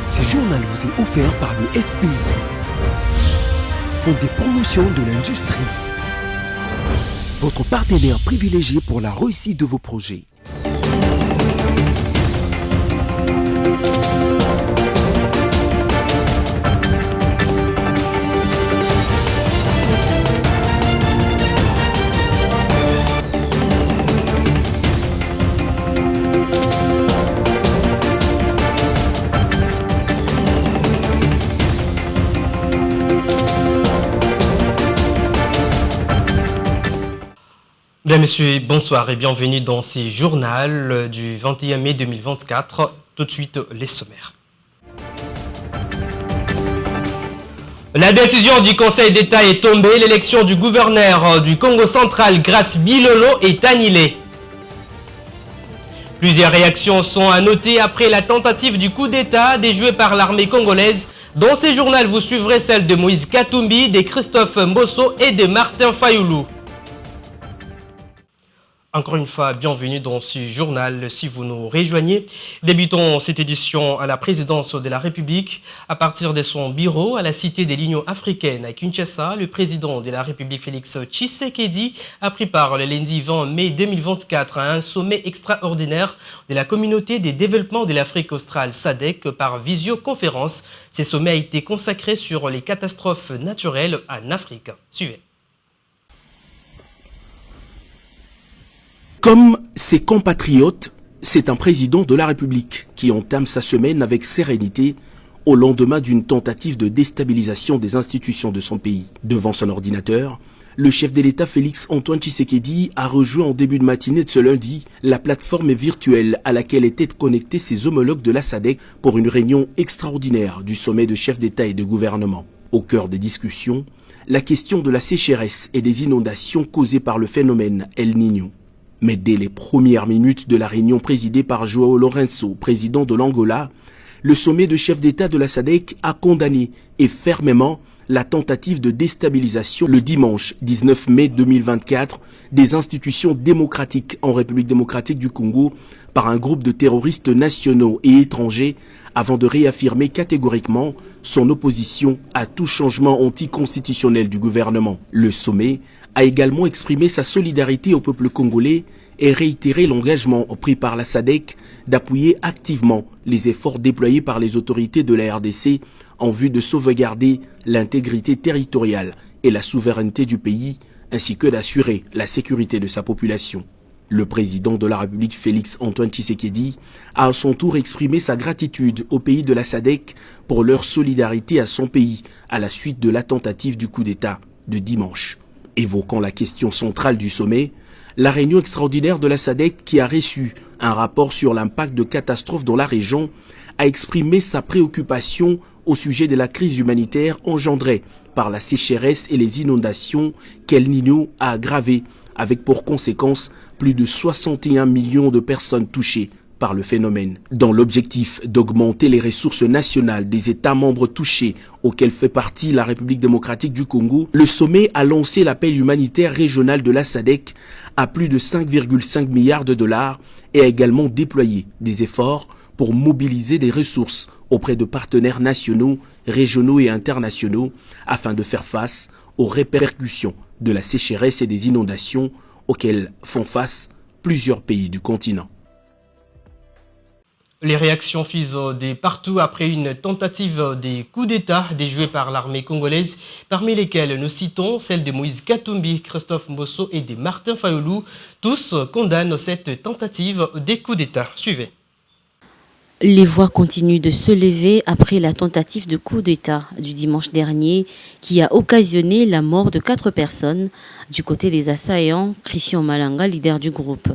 Ce journal vous est offert par le FPI, Fonds des promotions de l'industrie, votre partenaire privilégié pour la réussite de vos projets. Mesdames, Messieurs, bonsoir et bienvenue dans ce journal du 21 mai 2024. Tout de suite, les sommaires. La décision du Conseil d'État est tombée. L'élection du gouverneur du Congo central, Grace Bilolo, est annulée. Plusieurs réactions sont à noter après la tentative du coup d'État déjoué par l'armée congolaise. Dans ce journal, vous suivrez celle de Moïse Katumbi, de Christophe Mbosso et de Martin Fayoulou. Encore une fois, bienvenue dans ce journal si vous nous rejoignez. Débutons cette édition à la présidence de la République. À partir de son bureau à la Cité de l'Union africaine à Kinshasa, le président de la République Félix Tshisekedi a pris part le lundi 20 mai 2024 à un sommet extraordinaire de la communauté des développements de l'Afrique australe SADC par visioconférence. Ce sommet a été consacré sur les catastrophes naturelles en Afrique. Suivez. Comme ses compatriotes, c'est un président de la République qui entame sa semaine avec sérénité au lendemain d'une tentative de déstabilisation des institutions de son pays. Devant son ordinateur, le chef de l'État Félix Antoine Tshisekedi a rejoint en début de matinée de ce lundi la plateforme virtuelle à laquelle étaient connectés ses homologues de la SADC pour une réunion extraordinaire du sommet de chefs d'État et de gouvernement. Au cœur des discussions, la question de la sécheresse et des inondations causées par le phénomène El Niño. Mais dès les premières minutes de la réunion présidée par João Lourenço, président de l'Angola, le sommet de chefs d'État de la SADC a condamné et fermement la tentative de déstabilisation le dimanche 19 mai 2024 des institutions démocratiques en République démocratique du Congo par un groupe de terroristes nationaux et étrangers avant de réaffirmer catégoriquement son opposition à tout changement anticonstitutionnel du gouvernement. Le sommet a également exprimé sa solidarité au peuple congolais et réitéré l'engagement pris par la SADC d'appuyer activement les efforts déployés par les autorités de la RDC en vue de sauvegarder l'intégrité territoriale et la souveraineté du pays, ainsi que d'assurer la sécurité de sa population. Le président de la République Félix Antoine Tshisekedi a à son tour exprimé sa gratitude aux pays de la SADC pour leur solidarité à son pays à la suite de la tentative du coup d'État de dimanche. Évoquant la question centrale du sommet, la réunion extraordinaire de la SADC qui a reçu un rapport sur l'impact de catastrophes dans la région a exprimé sa préoccupation au sujet de la crise humanitaire engendrée par la sécheresse et les inondations qu'El Niño a aggravées, avec pour conséquence plus de 61 millions de personnes touchées par le phénomène. Dans l'objectif d'augmenter les ressources nationales des États membres touchés auxquels fait partie la République démocratique du Congo, le sommet a lancé l'appel humanitaire régional de la SADC à plus de 5,5 milliards de dollars et a également déployé des efforts pour mobiliser des ressources auprès de partenaires nationaux, régionaux et internationaux afin de faire face aux répercussions de la sécheresse et des inondations auxquelles font face plusieurs pays du continent. Les réactions fusent de partout après une tentative de coup d'État déjouée par l'armée congolaise, parmi lesquelles nous citons celle de Moïse Katumbi, Christophe Mbosso et de Martin Fayoulou. Tous condamnent cette tentative de coup d'État. Suivez. Les voix continuent de se lever après la tentative de coup d'État du dimanche dernier qui a occasionné la mort de 4 personnes du côté des assaillants. Christian Malanga, leader du groupe.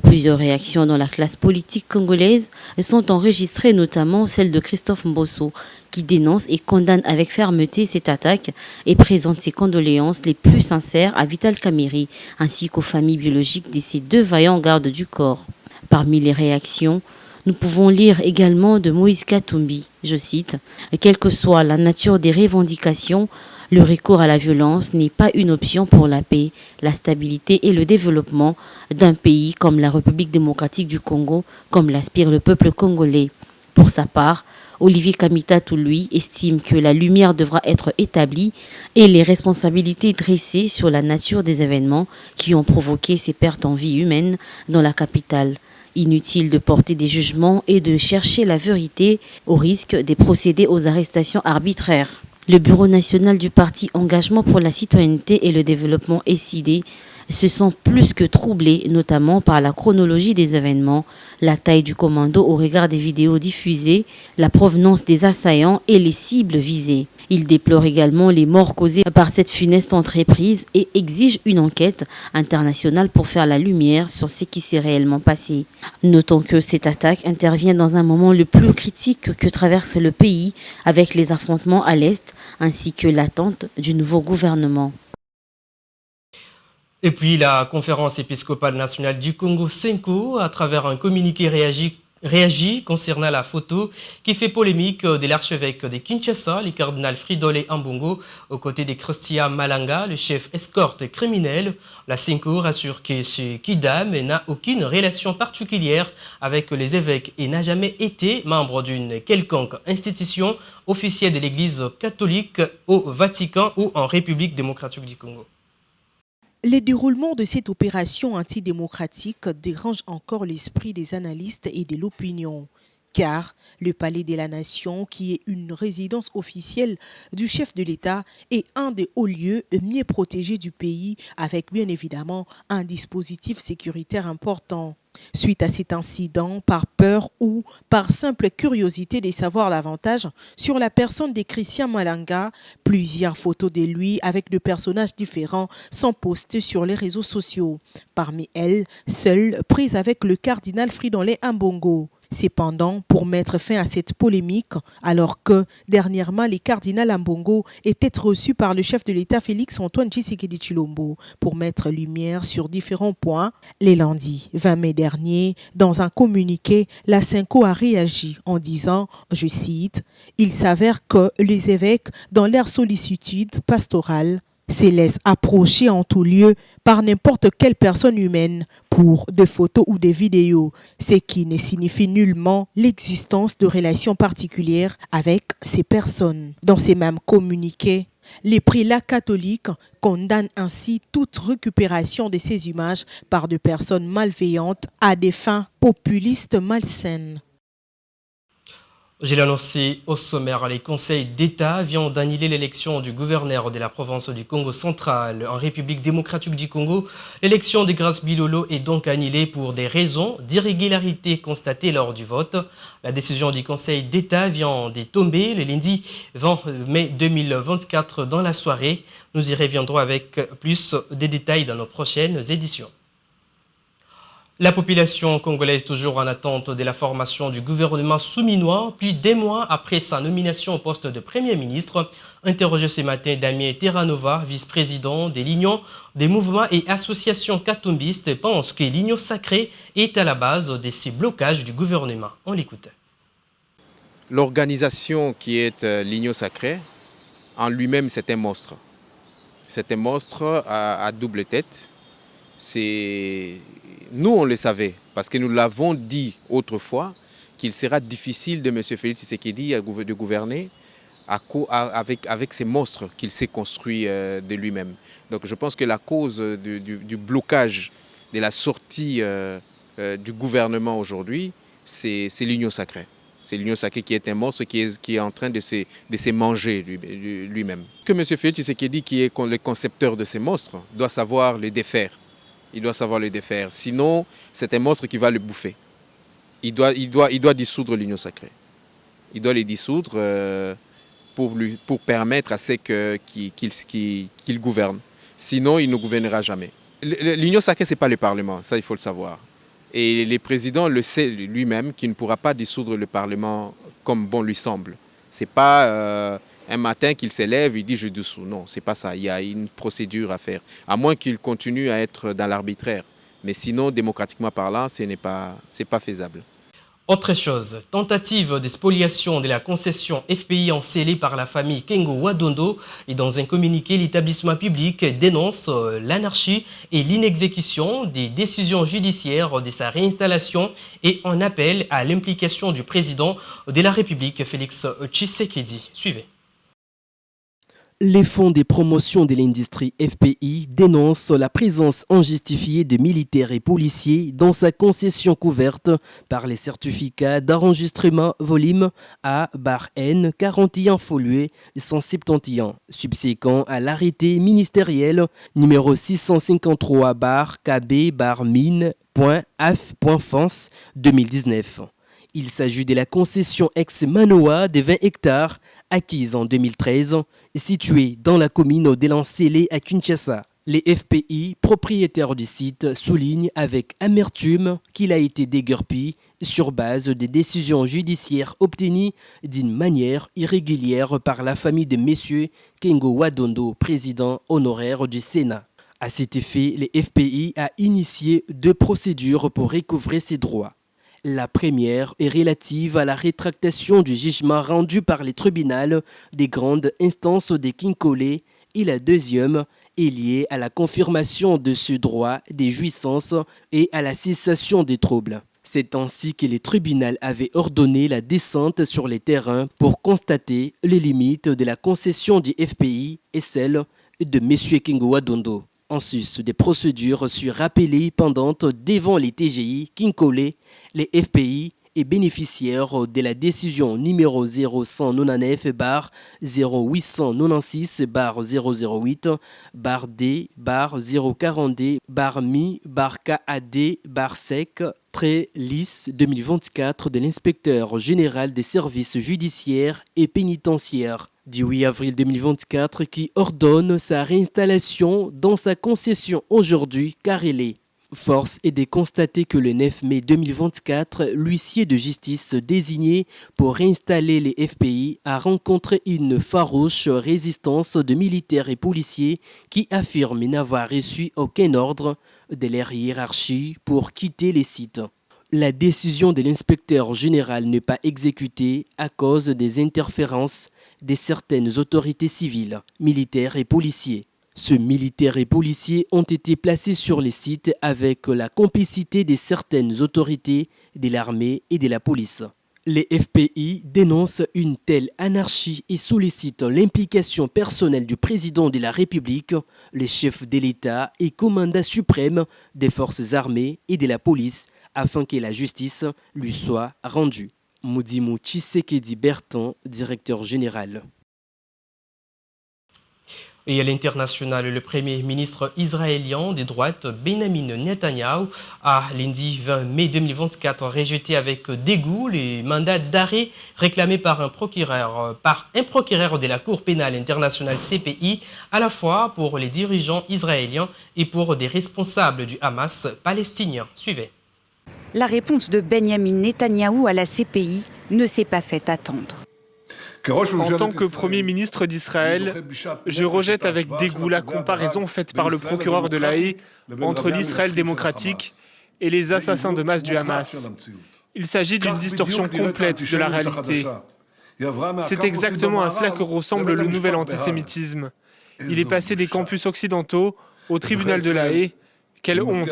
Plusieurs réactions dans la classe politique congolaise sont enregistrées, notamment celle de Christophe Mbosso, qui dénonce et condamne avec fermeté cette attaque et présente ses condoléances les plus sincères à Vital Kamerhe, ainsi qu'aux familles biologiques de ces 2 vaillants gardes du corps. Parmi les réactions, nous pouvons lire également de Moïse Katumbi, je cite, « Quelle que soit la nature des revendications, le recours à la violence n'est pas une option pour la paix, la stabilité et le développement d'un pays comme la République démocratique du Congo, comme l'aspire le peuple congolais. Pour sa part, Olivier Kamitatou, lui, estime que la lumière devra être établie et les responsabilités dressées sur la nature des événements qui ont provoqué ces pertes en vie humaine dans la capitale. Inutile de porter des jugements et de chercher la vérité au risque de procéder aux arrestations arbitraires. Le Bureau national du parti Engagement pour la citoyenneté et le développement SID se sent plus que troublé, notamment par la chronologie des événements, la taille du commando au regard des vidéos diffusées, la provenance des assaillants et les cibles visées. Il déplore également les morts causées par cette funeste entreprise et exige une enquête internationale pour faire la lumière sur ce qui s'est réellement passé. Notons que cette attaque intervient dans un moment le plus critique que traverse le pays, avec les affrontements à l'Est ainsi que l'attente du nouveau gouvernement. Et puis la conférence épiscopale nationale du Congo, CENCO, à travers un communiqué réagit concernant la photo qui fait polémique de l'archevêque de Kinshasa, le cardinal Fridolin Ambongo, aux côtés de Christian Malanga, le chef escorte criminel. La CENCO rassure que ce Kidam n'a aucune relation particulière avec les évêques et n'a jamais été membre d'une quelconque institution officielle de l'Église catholique au Vatican ou en République démocratique du Congo. Le déroulement de cette opération antidémocratique dérange encore l'esprit des analystes et de l'opinion, car le Palais de la Nation, qui est une résidence officielle du chef de l'État, est un des hauts lieux mieux protégés du pays, avec bien évidemment un dispositif sécuritaire important. Suite à cet incident, par peur ou par simple curiosité de savoir davantage sur la personne de Christian Malanga, plusieurs photos de lui avec de personnages différents sont postées sur les réseaux sociaux. Parmi elles, seule prise avec le cardinal Fridolin Ambongo. Cependant, pour mettre fin à cette polémique, alors que dernièrement le cardinal Ambongo était reçu par le chef de l'État Félix-Antoine Tshisekedi Tshilombo pour mettre lumière sur différents points, le lundi 20 mai dernier, dans un communiqué, la CENCO a réagi en disant, je cite, « Il s'avère que les évêques, dans leur sollicitude pastorale, se laissent approcher en tout lieu par n'importe quelle personne humaine pour des photos ou des vidéos, ce qui ne signifie nullement l'existence de relations particulières avec ces personnes. » Dans ces mêmes communiqués, les prélats catholiques condamnent ainsi toute récupération de ces images par des personnes malveillantes à des fins populistes malsaines. Je l'ai annoncé au sommaire, les conseils d'État viennent d'annuler l'élection du gouverneur de la province du Congo central en République démocratique du Congo. L'élection de Grace Bilolo est donc annulée pour des raisons d'irrégularité constatées lors du vote. La décision du conseil d'État vient de tomber le lundi 20 mai 2024 dans la soirée. Nous y reviendrons avec plus de détails dans nos prochaines éditions. La population congolaise toujours en attente de la formation du gouvernement souminois, plus d'1 mois après sa nomination au poste de Premier ministre. Interrogé ce matin, Damien Terranova, vice-président de l'Union des mouvements et associations katombistes, pense que l'Union sacrée est à la base de ces blocages du gouvernement. On l'écoute. L'organisation qui est l'Union sacrée, en lui-même, c'est un monstre. C'est un monstre à double tête. Nous, on le savait, parce que nous l'avons dit autrefois, qu'il sera difficile de M. Félix Tshisekedi de gouverner avec ces monstres qu'il s'est construit de lui-même. Donc je pense que la cause du blocage de la sortie du gouvernement aujourd'hui, c'est l'Union sacrée. C'est l'Union sacrée qui est un monstre qui est en train de se manger lui-même. Que M. Félix Tshisekedi, qui est le concepteur de ces monstres, doit savoir les défaire. Il doit savoir le défaire. Sinon, c'est un monstre qui va le bouffer. Il doit dissoudre l'Union sacrée. Il doit les dissoudre pour permettre à ceux qu'il gouverne. Sinon, il ne gouvernera jamais. L'Union sacrée, ce n'est pas le Parlement. Ça, il faut le savoir. Et le président le sait lui-même qu'il ne pourra pas dissoudre le Parlement comme bon lui semble. Ce n'est pas un matin qu'il s'élève, il dit je dissous. Non, ce n'est pas ça. Il y a une procédure à faire. À moins qu'il continue à être dans l'arbitraire. Mais sinon, démocratiquement parlant, ce n'est pas faisable. Autre chose, tentative de spoliation de la concession FPI scellée par la famille Kengo Wadondo, et dans un communiqué, l'établissement public dénonce l'anarchie et l'inexécution des décisions judiciaires de sa réinstallation et en appelle à l'implication du président de la République, Félix Tshisekedi. Suivez. Les fonds de promotion de l'industrie FPI dénoncent la présence injustifiée de militaires et policiers dans sa concession couverte par les certificats d'enregistrement volume A/N 41 follué 171, subséquent à l'arrêté ministériel numéro 653-KB/mine.F.France 2019. Il s'agit de la concession ex-Manoa de 20 hectares acquise en 2013, située dans la commune d'Elancélé à Kinshasa. Les FPI, propriétaires du site, soulignent avec amertume qu'il a été déguerpi sur base des décisions judiciaires obtenues d'une manière irrégulière par la famille de M. Kengo Wadondo, président honoraire du Sénat. À cet effet, les FPI a initié 2 procédures pour recouvrer ses droits. La première est relative à la rétractation du jugement rendu par les tribunaux des grandes instances de Kinkole et la deuxième est liée à la confirmation de ce droit des jouissances et à la cessation des troubles. C'est ainsi que les tribunaux avaient ordonné la descente sur les terrains pour constater les limites de la concession du FPI et celle de M. Kengo Wadondo. En sus des procédures sur rappelées pendantes devant les TGI, Kinkole, les FPI et bénéficiaires de la décision numéro 01-06-008-D-042-Mi-KAD-SEC 2024 de l'inspecteur général des services judiciaires et pénitentiaires du 8 avril 2024 qui ordonne sa réinstallation dans sa concession aujourd'hui car elle est. Force est de constater que le 9 mai 2024, l'huissier de justice désigné pour réinstaller les FPI a rencontré une farouche résistance de militaires et policiers qui affirment n'avoir reçu aucun ordre de leur hiérarchie pour quitter les sites. La décision de l'inspecteur général n'est pas exécutée à cause des interférences de certaines autorités civiles, militaires et policiers. Ces militaires et policiers ont été placés sur les sites avec la complicité de certaines autorités de l'armée et de la police. Les FPI dénoncent une telle anarchie et sollicitent l'implication personnelle du président de la République, le chef de l'État et commandant suprême des forces armées et de la police afin que la justice lui soit rendue. Mudimu Tshisekedi Bertrand, directeur général. Et à l'international, le premier ministre israélien de droite, Benjamin Netanyahu, a lundi 20 mai 2024 rejeté avec dégoût les mandats d'arrêt réclamés par un procureur de la Cour pénale internationale CPI, à la fois pour les dirigeants israéliens et pour des responsables du Hamas palestinien. Suivez. La réponse de Benjamin Netanyahou à la CPI ne s'est pas fait attendre. En tant que Premier ministre d'Israël, je rejette avec dégoût la comparaison faite par le procureur de La Haye entre l'Israël démocratique et les assassins de masse du Hamas. Il s'agit d'une distorsion complète de la réalité. C'est exactement à cela que ressemble le nouvel antisémitisme. Il est passé des campus occidentaux au tribunal de La Haye. Quelle honte!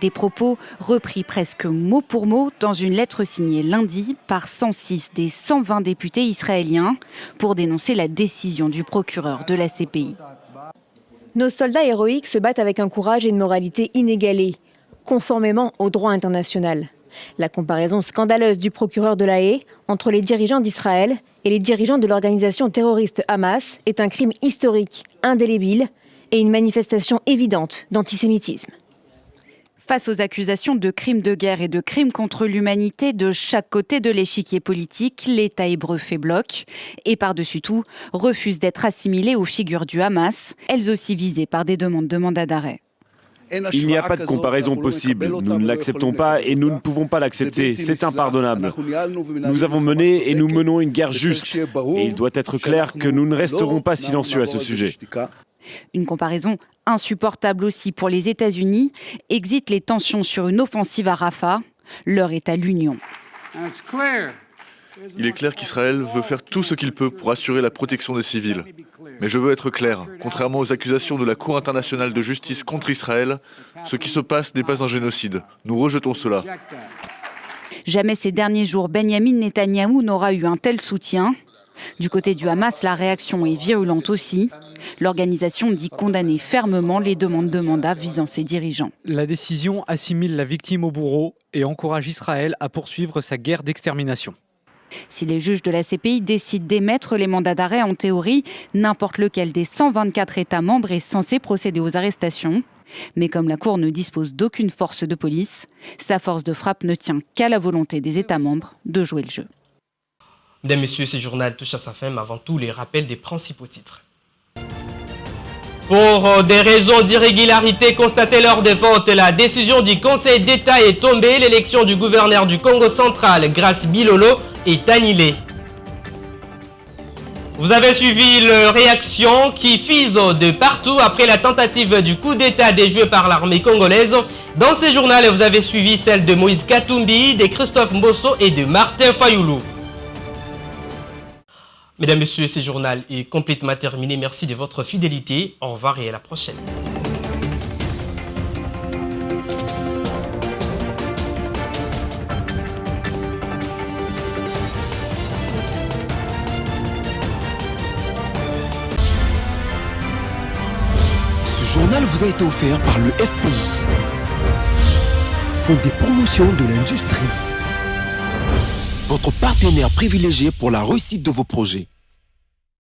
Des propos repris presque mot pour mot dans une lettre signée lundi par 106 des 120 députés israéliens pour dénoncer la décision du procureur de la CPI. Nos soldats héroïques se battent avec un courage et une moralité inégalés, conformément au droit international. La comparaison scandaleuse du procureur de La Haye entre les dirigeants d'Israël et les dirigeants de l'organisation terroriste Hamas est un crime historique, indélébile et une manifestation évidente d'antisémitisme. Face aux accusations de crimes de guerre et de crimes contre l'humanité de chaque côté de l'échiquier politique, l'État hébreu fait bloc et par-dessus tout refuse d'être assimilé aux figures du Hamas, elles aussi visées par des demandes de mandat d'arrêt. Il n'y a pas de comparaison possible. Nous ne l'acceptons pas et nous ne pouvons pas l'accepter. C'est impardonnable. Nous avons mené et nous menons une guerre juste. Et il doit être clair que nous ne resterons pas silencieux à ce sujet. Une comparaison insupportable aussi pour les États-Unis. Exit les tensions sur une offensive à Rafah. L'heure est à l'union. Il est clair qu'Israël veut faire tout ce qu'il peut pour assurer la protection des civils. Mais je veux être clair, contrairement aux accusations de la Cour internationale de justice contre Israël, ce qui se passe n'est pas un génocide. Nous rejetons cela. Jamais ces derniers jours, Benyamin Netanyahou n'aura eu un tel soutien. Du côté du Hamas, la réaction est virulente aussi. L'organisation dit condamner fermement les demandes de mandat visant ses dirigeants. La décision assimile la victime au bourreau et encourage Israël à poursuivre sa guerre d'extermination. Si les juges de la CPI décident d'émettre les mandats d'arrêt, en théorie, n'importe lequel des 124 États membres est censé procéder aux arrestations. Mais comme la Cour ne dispose d'aucune force de police, sa force de frappe ne tient qu'à la volonté des États membres de jouer le jeu. Mesdames, Messieurs, ce journal touche à sa fin, mais avant tout, les rappels des principaux titres. Pour des raisons d'irrégularité constatées lors des votes, la décision du Conseil d'État est tombée. L'élection du gouverneur du Congo central, Grace Bilolo, est annulée. Vous avez suivi les réactions qui fisent de partout après la tentative du coup d'État déjoué par l'armée congolaise. Dans ce journal, vous avez suivi celle de Moïse Katumbi, de Christophe Mbosso et de Martin Fayoulou. Mesdames, Messieurs, ce journal est complètement terminé. Merci de votre fidélité. Au revoir et à la prochaine. Ce journal vous a été offert par le FPI, Fonds des promotions de l'industrie, votre partenaire privilégié pour la réussite de vos projets.